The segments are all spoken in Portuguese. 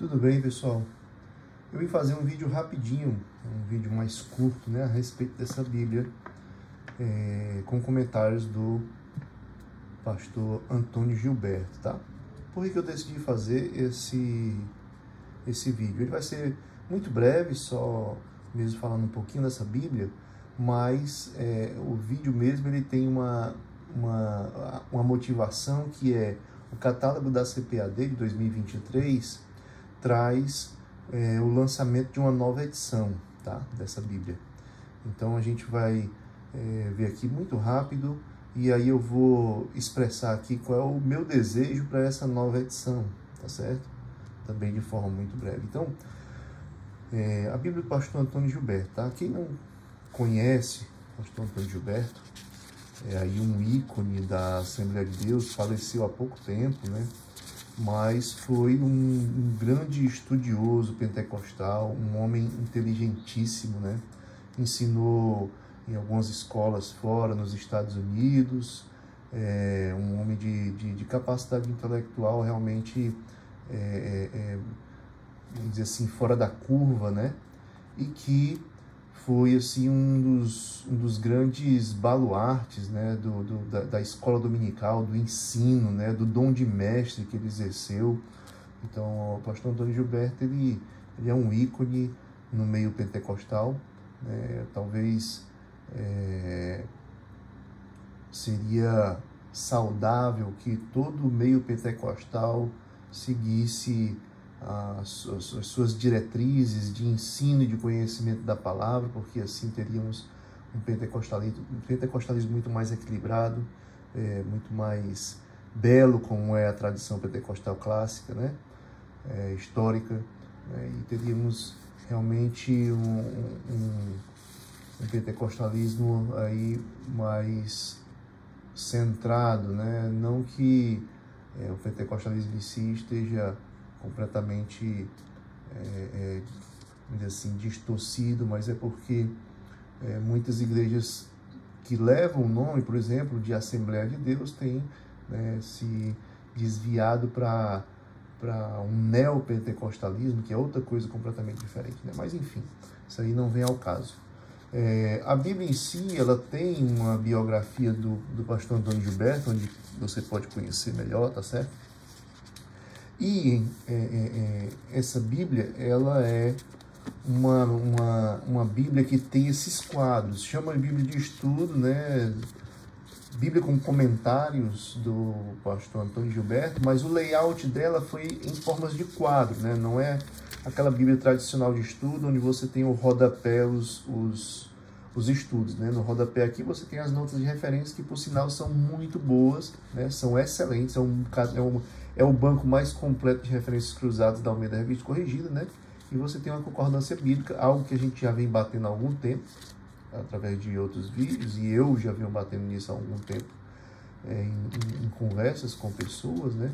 Tudo bem, pessoal? Eu vim fazer um vídeo rapidinho, um vídeo mais curto, né, a respeito dessa Bíblia, com comentários do pastor Antônio Gilberto, tá? Por que eu decidi fazer esse vídeo? Ele vai ser muito breve, só mesmo falando um pouquinho dessa Bíblia, mas o vídeo mesmo ele tem uma motivação que é o catálogo da CPAD de 2023 traz o lançamento de uma nova edição, tá, dessa Bíblia. Então a gente vai ver aqui muito rápido e aí eu vou expressar aqui qual é o meu desejo para essa nova edição, tá certo? Também de forma muito breve. Então, a Bíblia do pastor Antônio Gilberto, tá? Quem não conhece o pastor Antônio Gilberto, é aí um ícone da Assembleia de Deus, faleceu há pouco tempo, né? Mas foi um grande estudioso pentecostal, um homem inteligentíssimo, né? Ensinou em algumas escolas fora, nos Estados Unidos, um homem de capacidade intelectual realmente, vamos dizer assim, fora da curva, né? E que foi assim um dos grandes baluartes, né, da escola dominical, do ensino, né, do dom de mestre que ele exerceu. Então, o pastor Antônio Gilberto ele é um ícone no meio pentecostal, né? Talvez seria saudável que todo o meio pentecostal seguisse as suas diretrizes de ensino e de conhecimento da palavra, porque assim teríamos um pentecostalismo muito mais equilibrado, muito mais belo, como é a tradição pentecostal clássica, né? Histórica, né? E teríamos realmente um pentecostalismo aí mais centrado, né? Não que o pentecostalismo em si esteja completamente, assim, distorcido, mas é porque muitas igrejas que levam o nome, por exemplo, de Assembleia de Deus, têm, né, se desviado para um neopentecostalismo, que é outra coisa completamente diferente, né? Mas enfim, isso aí não vem ao caso. A Bíblia em si, ela tem uma biografia do pastor Antônio Gilberto, onde você pode conhecer melhor, tá certo? E essa Bíblia, ela é uma Bíblia que tem esses quadros, chama de Bíblia de estudo, né? Bíblia com comentários do pastor Antônio Gilberto, mas o layout dela foi em formas de quadro, né? Não é aquela Bíblia tradicional de estudo, onde você tem o rodapé, os estudos, né? No rodapé aqui você tem as notas de referência, que por sinal são muito boas, né? São excelentes, é o banco mais completo de referências cruzadas da Almeida Revista Corrigida, né? E você tem uma concordância bíblica, algo que a gente já vem batendo há algum tempo, através de outros vídeos, e eu já venho batendo nisso há algum tempo, em conversas com pessoas, né?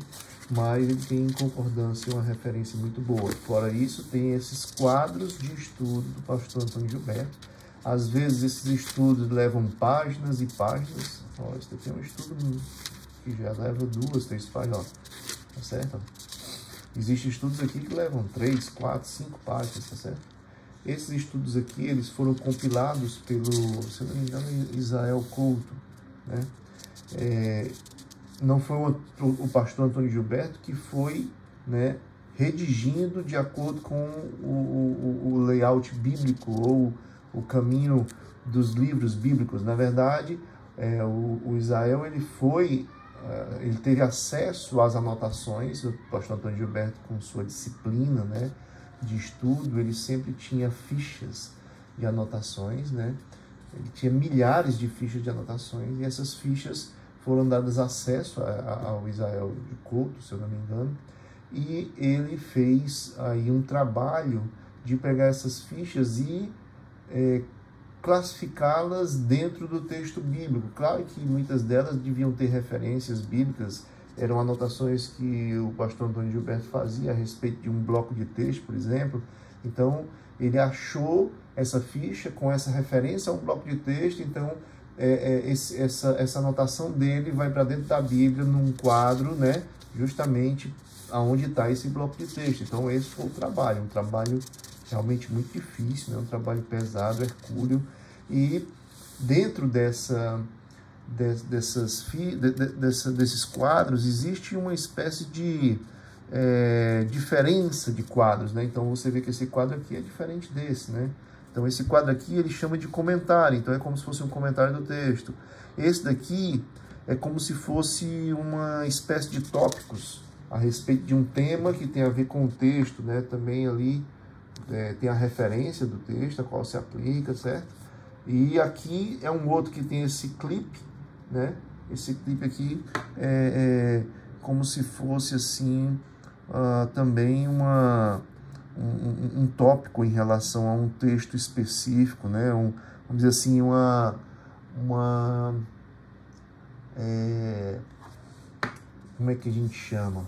Mas ele tem concordância e uma referência muito boa. Fora isso, tem esses quadros de estudo do pastor Antônio Gilberto. Às vezes esses estudos levam páginas e páginas. Ó, esse aqui é um estudo que já leva 2, 3 páginas, ó. Tá certo? Existem estudos aqui que levam 3, 4, 5 páginas, tá certo? Esses estudos aqui, eles foram compilados pelo, se não me engano, Israel Couto, né? Não foi o pastor Antônio Gilberto que foi, né, redigindo de acordo com o layout bíblico ou o caminho dos livros bíblicos. Na verdade, o Israel ele teve acesso às anotações. O pastor Antônio Gilberto, com sua disciplina, né, de estudo, ele sempre tinha fichas de anotações, né? Ele tinha milhares de fichas de anotações, e essas fichas foram dadas acesso ao Israel de Couto, se eu não me engano, e ele fez aí um trabalho de pegar essas fichas e classificá-las dentro do texto bíblico. Claro que muitas delas deviam ter referências bíblicas, eram anotações que o pastor Antônio Gilberto fazia a respeito de um bloco de texto, por exemplo. Então, ele achou essa ficha com essa referência a um bloco de texto. Então, essa anotação dele vai para dentro da Bíblia, num quadro, né, justamente aonde está esse bloco de texto. Então esse foi o trabalho, um trabalho realmente muito difícil, né? Um trabalho pesado, hercúleo, e dentro desses quadros existe uma espécie de diferença de quadros, né? Então você vê que esse quadro aqui é diferente desse, né? Então esse quadro aqui ele chama de comentário, então é como se fosse um comentário do texto. Esse daqui é como se fosse uma espécie de tópicos a respeito de um tema que tem a ver com o texto, né? Também ali tem a referência do texto, a qual se aplica, certo? E aqui é um outro que tem esse clipe, né? Esse clipe aqui é como se fosse assim também um tópico em relação a um texto específico, né? Vamos dizer assim, como é que a gente chama?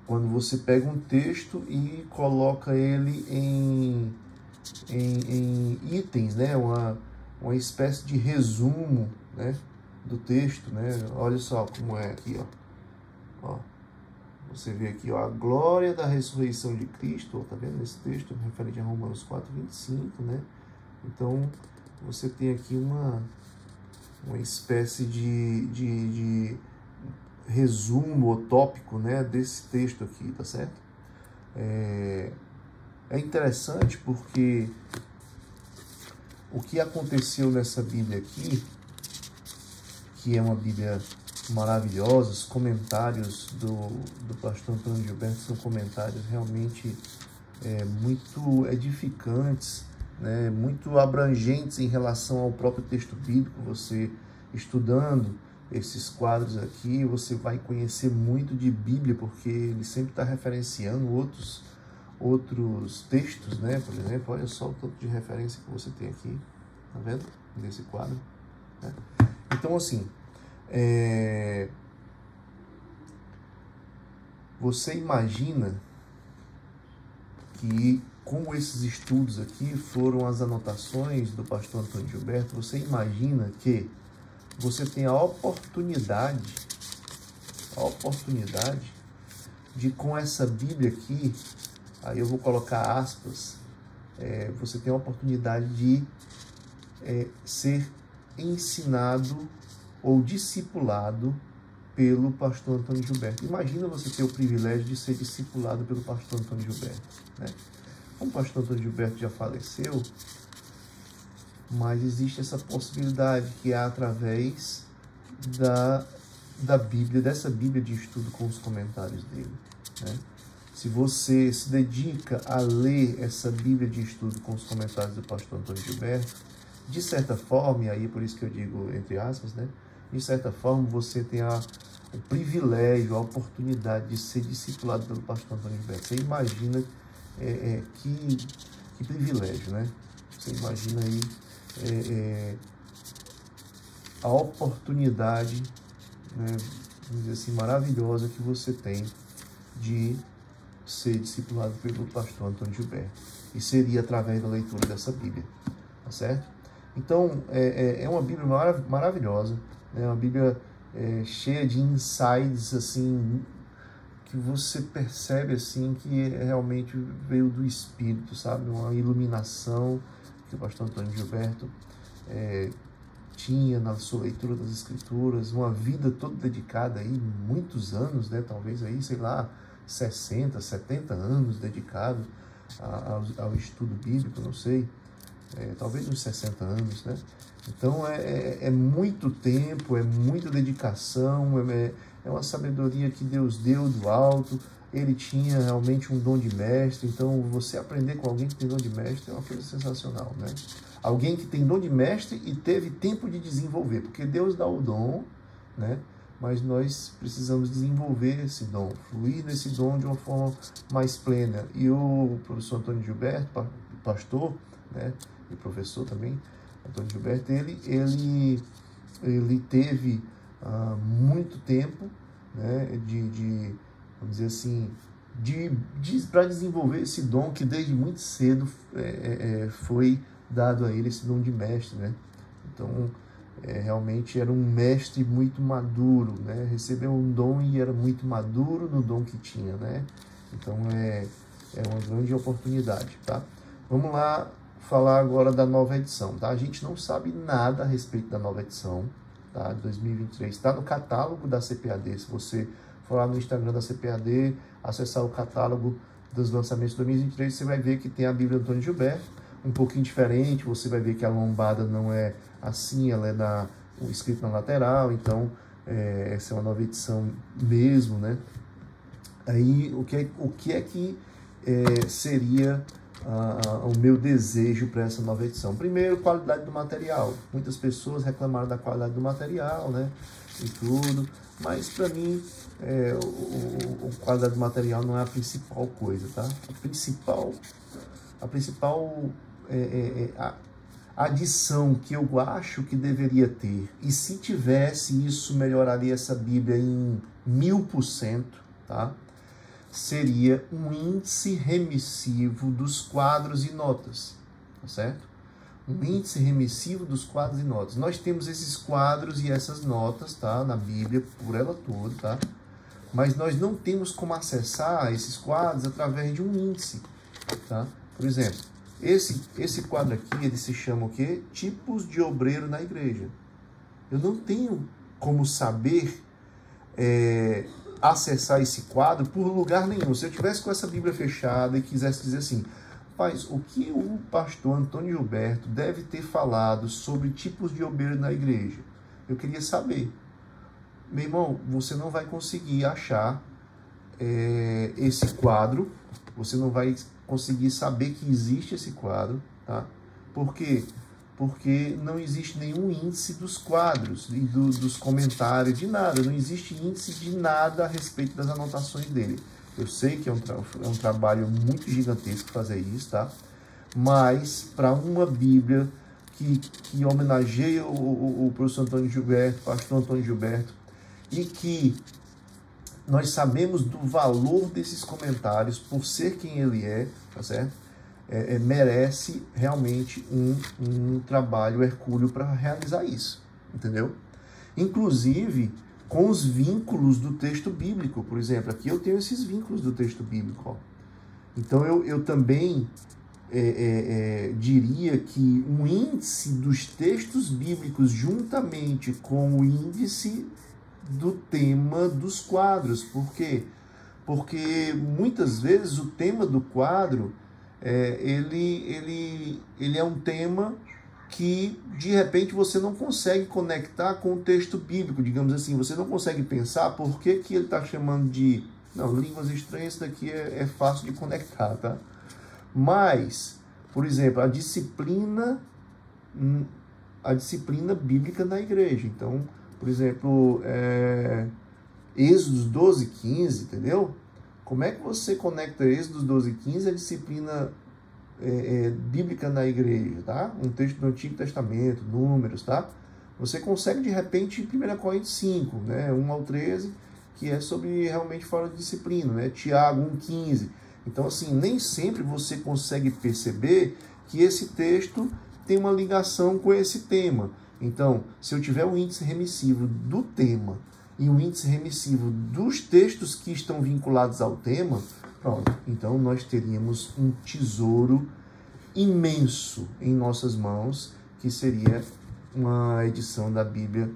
Quando você pega um texto e coloca ele em itens, né? Uma espécie de resumo, né? Do texto, né? Olha só como é aqui, ó. Você vê aqui, ó, a glória da ressurreição de Cristo, ó, tá vendo esse texto referente a Romanos 4:25, né? Então, você tem aqui uma espécie de resumo ou tópico, né, desse texto aqui, tá certo? É interessante porque o que aconteceu nessa Bíblia aqui, que é uma Bíblia maravilhosa, os comentários do pastor Antônio Gilberto são comentários realmente muito edificantes, né, muito abrangentes em relação ao próprio texto bíblico. Você estudando esses quadros aqui, você vai conhecer muito de Bíblia, porque ele sempre está referenciando outros textos, né? Por exemplo, olha só o tanto de referência que você tem aqui, tá vendo? Nesse quadro, né? Então, assim, você imagina que, como esses estudos aqui foram as anotações do pastor Antônio Gilberto, você imagina que você tem a oportunidade de, com essa Bíblia aqui, aí eu vou colocar aspas, você tem a oportunidade de ser ensinado ou discipulado pelo pastor Antônio Gilberto. Imagina você ter o privilégio de ser discipulado pelo pastor Antônio Gilberto, né? Como o pastor Antônio Gilberto já faleceu, mas existe essa possibilidade que é através da Bíblia, dessa Bíblia de estudo com os comentários dele, né? Se você se dedica a ler essa Bíblia de estudo com os comentários do pastor Antônio Gilberto, de certa forma, e aí por isso que eu digo entre aspas, né? De certa forma, você tem o privilégio, a oportunidade de ser discipulado pelo pastor Antônio Gilberto. Você imagina que privilégio, né? Você imagina aí a oportunidade, né, vamos dizer assim, maravilhosa que você tem de ser discipulado pelo pastor Antônio Gilberto. E seria através da leitura dessa Bíblia, tá certo? Então, é uma Bíblia maravilhosa, né? Uma Bíblia cheia de insights, assim, que você percebe, assim, que realmente veio do Espírito, sabe? Uma iluminação que o pastor Antônio Gilberto tinha na sua leitura das Escrituras, uma vida toda dedicada aí, muitos anos, né? Talvez aí, sei lá, 60, 70 anos dedicado ao estudo bíblico, não sei, talvez uns 60 anos, né? Então é muito tempo, é muita dedicação, é uma sabedoria que Deus deu do alto. Ele tinha realmente um dom de mestre, então você aprender com alguém que tem dom de mestre é uma coisa sensacional, né? Alguém que tem dom de mestre e teve tempo de desenvolver, porque Deus dá o dom, né? Mas nós precisamos desenvolver esse dom, fluir nesse dom de uma forma mais plena. E o professor Antônio Gilberto, pastor, né, e professor também, Antônio Gilberto, ele teve muito tempo, né, vamos dizer assim, para desenvolver esse dom que desde muito cedo foi dado a ele, esse dom de mestre, né? Então, realmente era um mestre muito maduro, né? Recebeu um dom e era muito maduro no dom que tinha, né? Então é uma grande oportunidade, tá? Vamos lá falar agora da nova edição, tá? A gente não sabe nada a respeito da nova edição, tá? De 2023. Está no catálogo da CPAD. Se você for lá no Instagram da CPAD, acessar o catálogo dos lançamentos de 2023, você vai ver que tem a Bíblia Antônio Gilberto, um pouquinho diferente. Você vai ver que a lombada não é assim, ela é escrito na lateral. Então, essa é uma nova edição mesmo, né? Aí, o que é que seria o meu desejo para essa nova edição? Primeiro, qualidade do material. Muitas pessoas reclamaram da qualidade do material, né? E tudo. Mas, para mim, a qualidade do material não é a principal coisa, tá? A principal adição que eu acho que deveria ter, e se tivesse, isso melhoraria essa Bíblia em 1000%, tá? Seria um índice remissivo dos quadros e notas, tá certo? Um índice remissivo dos quadros e notas. Nós temos esses quadros e essas notas, tá? Na Bíblia, por ela toda, tá? Mas nós não temos como acessar esses quadros através de um índice, tá? Por exemplo, esse quadro aqui, ele se chama o quê? Tipos de obreiro na igreja. Eu não tenho como saber acessar esse quadro por lugar nenhum. Se eu tivesse com essa Bíblia fechada e quisesse dizer assim, rapaz, o que o pastor Antônio Gilberto deve ter falado sobre tipos de obreiro na igreja? Eu queria saber. Meu irmão, você não vai conseguir achar esse quadro, você não vai conseguir saber que existe esse quadro, tá? Por quê? Porque não existe nenhum índice dos quadros e dos comentários, de nada. Não existe índice de nada a respeito das anotações dele. Eu sei que é um trabalho muito gigantesco fazer isso, tá? Mas para uma Bíblia que homenageia o professor Antônio Gilberto, pastor Antônio Gilberto, e que nós sabemos do valor desses comentários por ser quem ele é, tá certo? Merece realmente um trabalho hercúleo para realizar isso, entendeu? Inclusive com os vínculos do texto bíblico, por exemplo, aqui eu tenho esses vínculos do texto bíblico, ó. Então eu também diria que um índice dos textos bíblicos juntamente com o índice do tema dos quadros. Por quê? Porque muitas vezes o tema do quadro ele é um tema que de repente você não consegue conectar com o texto bíblico, digamos assim. Você não consegue pensar por que ele está chamando de... Não, línguas estranhas, isso daqui é fácil de conectar, tá? Mas, por exemplo, a disciplina bíblica na igreja. Então, por exemplo, Êxodos 12, 15, entendeu? Como é que você conecta Êxodos 12, 15 à disciplina bíblica na igreja, tá? Um texto do Antigo Testamento, Números, tá? Você consegue, de repente, 1 Coríntios 5, né? 1 ao 13, que é sobre realmente fora de disciplina, né? Tiago 1, 15. Então, assim, nem sempre você consegue perceber que esse texto tem uma ligação com esse tema. Então, se eu tiver um índice remissivo do tema e um índice remissivo dos textos que estão vinculados ao tema, pronto, então nós teríamos um tesouro imenso em nossas mãos, que seria uma edição da Bíblia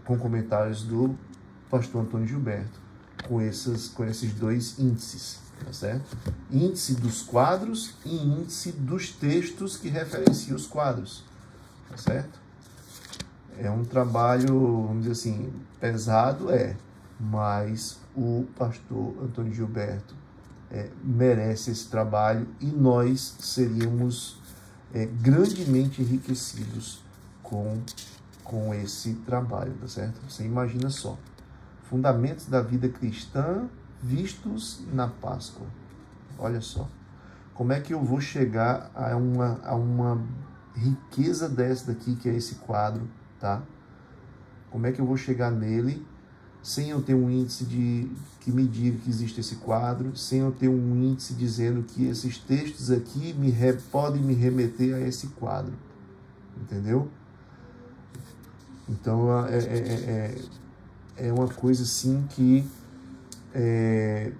com comentários do pastor Antônio Gilberto, com esses dois índices, tá certo? Índice dos quadros e índice dos textos que referenciam os quadros, tá certo? É um trabalho, vamos dizer assim, pesado, mas o pastor Antônio Gilberto merece esse trabalho e nós seríamos grandemente enriquecidos com esse trabalho, tá certo? Você imagina só, fundamentos da vida cristã vistos na Páscoa. Olha só, como é que eu vou chegar a uma riqueza dessa daqui, que é esse quadro, tá? Como é que eu vou chegar nele sem eu ter um índice que me diga que existe esse quadro, sem eu ter um índice dizendo que esses textos aqui podem me remeter a esse quadro, entendeu? Então, é uma coisa assim que é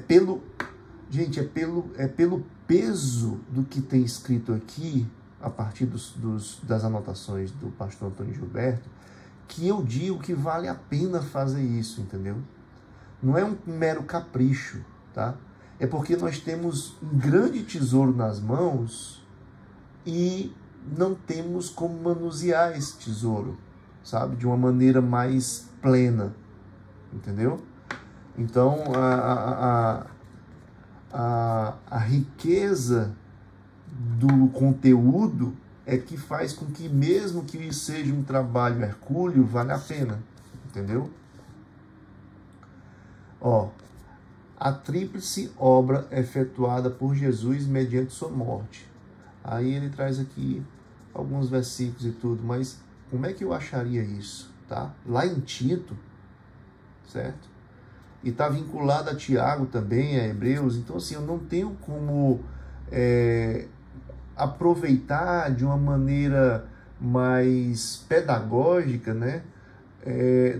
pelo peso do que tem escrito aqui, a partir das anotações do pastor Antônio Gilberto, que eu digo que vale a pena fazer isso, entendeu? Não é um mero capricho, tá? É porque nós temos um grande tesouro nas mãos e não temos como manusear esse tesouro, sabe? De uma maneira mais plena, entendeu? Então, a riqueza do conteúdo é que faz com que, mesmo que seja um trabalho hercúleo, vale a pena, entendeu? Ó, a tríplice obra efetuada por Jesus mediante sua morte. Aí ele traz aqui alguns versículos e tudo, mas como é que eu acharia isso, tá? Lá em Tito, certo? E está vinculado a Tiago também, a Hebreus. Então, assim, eu não tenho como aproveitar de uma maneira mais pedagógica, né,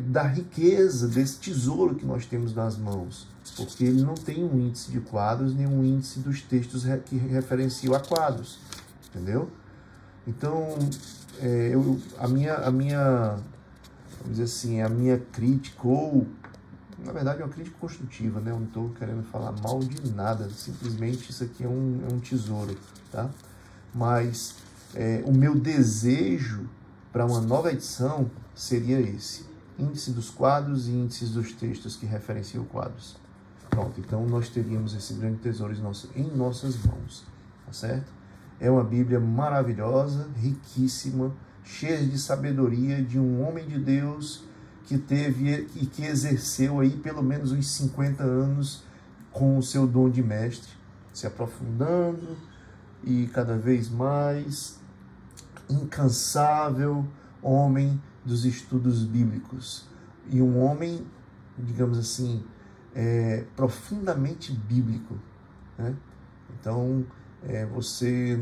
da riqueza desse tesouro que nós temos nas mãos, porque ele não tem um índice de quadros, nem um índice dos textos que referenciam a quadros, entendeu? Então, a minha, vamos dizer assim, a minha crítica, ou na verdade é uma crítica construtiva, né? Eu não estou querendo falar mal de nada, simplesmente isso aqui é um tesouro, tá? Mas o meu desejo para uma nova edição seria esse: índice dos quadros e índices dos textos que referenciam quadros. Pronto, então nós teríamos esse grande tesouro em nossas mãos, tá certo? É uma Bíblia maravilhosa, riquíssima, cheia de sabedoria de um homem de Deus que teve e que exerceu aí pelo menos uns 50 anos com o seu dom de mestre, se aprofundando e cada vez mais incansável homem dos estudos bíblicos. E um homem, digamos assim, profundamente bíblico, né? Então, você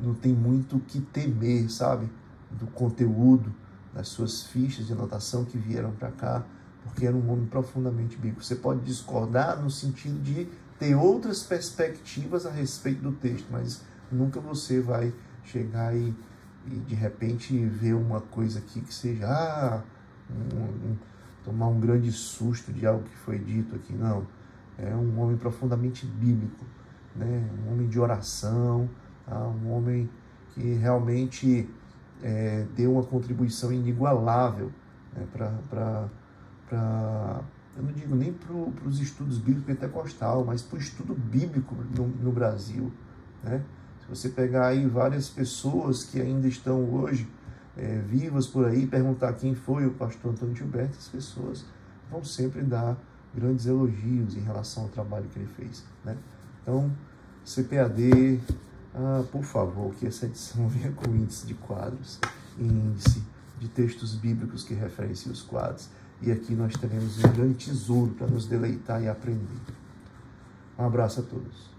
não tem muito o que temer, sabe? Do conteúdo das suas fichas de anotação que vieram para cá, porque era um homem profundamente bíblico. Você pode discordar no sentido de ter outras perspectivas a respeito do texto, mas nunca você vai chegar e de repente ver uma coisa aqui que seja tomar um grande susto de algo que foi dito aqui. Não, é um homem profundamente bíblico, né? Um homem de oração, um homem que realmente deu uma contribuição inigualável, né, eu não digo nem para os estudos bíblicos pentecostal, mas para o estudo bíblico no Brasil, né? Se você pegar aí várias pessoas que ainda estão hoje vivas por aí, perguntar quem foi o pastor Antônio Gilberto, as pessoas vão sempre dar grandes elogios em relação ao trabalho que ele fez, né? Então, CPAD, por favor, que essa edição venha com índice de quadros, índice de textos bíblicos que referenciam os quadros. E aqui nós teremos um grande tesouro para nos deleitar e aprender. Um abraço a todos.